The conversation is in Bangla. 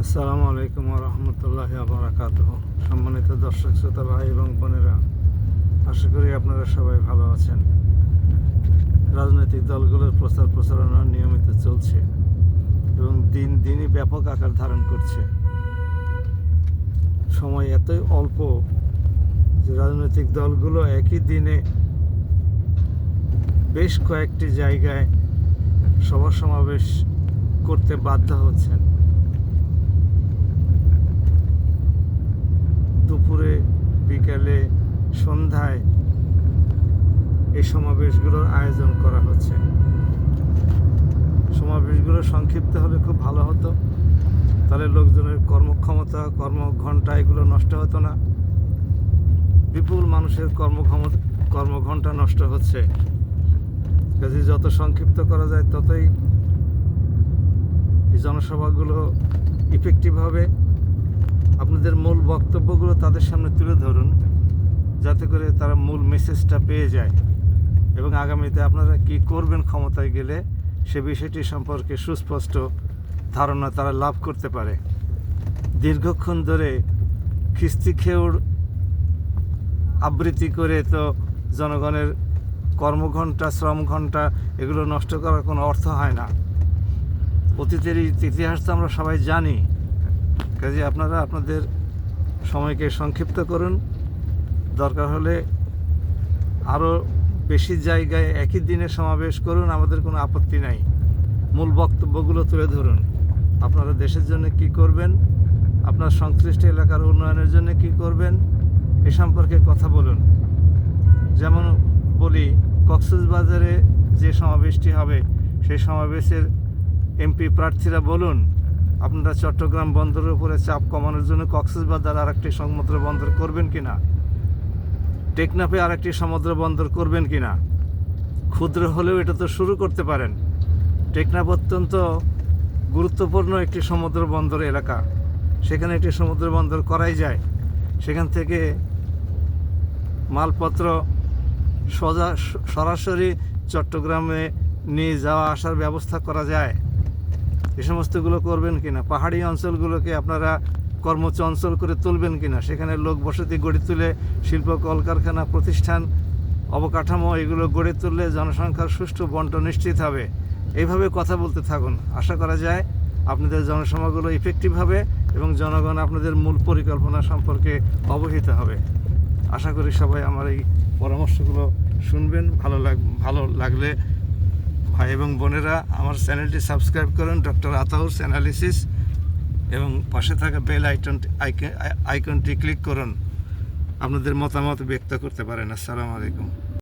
আসসালামু আলাইকুম ওয়া রাহমাতুল্লাহি ওয়া বারাকাতুহু। সম্মানিত দর্শক শ্রোতা ভাই এবং বোনেরা, আশা করি আপনারা সবাই ভালো আছেন। রাজনৈতিক দলগুলোর প্রচার প্রচারণা নিয়মিত চলছে এবং দিন দিনই ব্যাপক আকার ধারণ করছে। সময় এতই অল্প যে রাজনৈতিক দলগুলো একই দিনে বেশ কয়েকটি জায়গায় সভা সমাবেশ করতে বাধ্য হচ্ছেন। দুপুরে, বিকেলে, সন্ধ্যায় এই সমাবেশগুলোর আয়োজন করা হচ্ছে। সমাবেশগুলো সংক্ষিপ্ত হলে খুব ভালো হতো, তাহলে লোকজনের কর্মক্ষমতা, কর্মঘণ্টা এগুলো নষ্ট হতো না। বিপুল মানুষের কর্মঘণ্টা নষ্ট হচ্ছে। কাজে যত সংক্ষিপ্ত করা যায় ততই এই জনসভাগুলো ইফেক্টিভ হবে। আপনাদের মূল বক্তব্যগুলো তাদের সামনে তুলে ধরুন, যাতে করে তারা মূল মেসেজটা পেয়ে যায় এবং আগামীতে আপনারা কি করবেন ক্ষমতায় গেলে সে বিষয়টি সম্পর্কে সুস্পষ্ট ধারণা তারা লাভ করতে পারে। দীর্ঘক্ষণ ধরে খিস্তি খেউড় আবৃত্তি করে তো জনগণের কর্মঘণ্টা, শ্রমঘণ্টা এগুলো নষ্ট করার কোনো অর্থ হয় না। অতীতের ইতিহাস তো আমরা সবাই জানি। কাজে আপনারা আপনাদের সময়কে সংক্ষিপ্ত করুন, দরকার হলে আরও বেশি জায়গায় একই দিনে সমাবেশ করুন, আমাদের কোনো আপত্তি নাই। মূল বক্তব্যগুলো তুলে ধরুন। আপনারা দেশের জন্য কি করবেন, আপনার সংশ্লিষ্ট এলাকার উন্নয়নের জন্য কি করবেন এ সম্পর্কে কথা বলুন। যেমন বলি, কক্সবাজারে যে সমাবেশটি হবে সেই সমাবেশের এমপি প্রার্থীরা বলুন আপনারা চট্টগ্রাম বন্দরের উপরে চাপ কমানোর জন্য কক্সবাজার আরেকটি সমুদ্র বন্দর করবেন কিনা, টেকনাফে আরেকটি সমুদ্র বন্দর করবেন কিনা। ক্ষুদ্র হলেও এটা তো শুরু করতে পারেন। টেকনাফ অত্যন্ত গুরুত্বপূর্ণ একটি সমুদ্র বন্দর এলাকা, সেখানে একটি সমুদ্র বন্দর করাই যায়। সেখান থেকে মালপত্র সরাসরি চট্টগ্রামে নিয়ে যাওয়া আসার ব্যবস্থা করা যায়। এ সমস্তগুলো করবেন কিনা। পাহাড়ি অঞ্চলগুলোকে আপনারা কর্মচঞ্চল করে তুলবেন কিনা, সেখানে লোক বসতি গড়ে তুলে শিল্প কলকারখানা, প্রতিষ্ঠান, অবকাঠামো এগুলো গড়ে তুললে জনসংখ্যার সুষ্ঠু বন্টন নিশ্চিত হবে। এইভাবে কথা বলতে থাকুন। আশা করা যায় আপনাদের জনসভাগুলো ইফেক্টিভ হবে এবং জনগণ আপনাদের মূল পরিকল্পনা সম্পর্কে অবহিত হবে। আশা করি সবাই আমার এই পরামর্শগুলো শুনবেন। ভালো লাগলে ভাই এবং বোনেরা আমার চ্যানেলটি সাবস্ক্রাইব করুন, ডক্টর আতাউরস অ্যানালিসিস, এবং পাশে থাকা বেল আইকনটি ক্লিক করুন। আপনাদের মতামত ব্যক্ত করতে পারেন। আসসালামু আলাইকুম।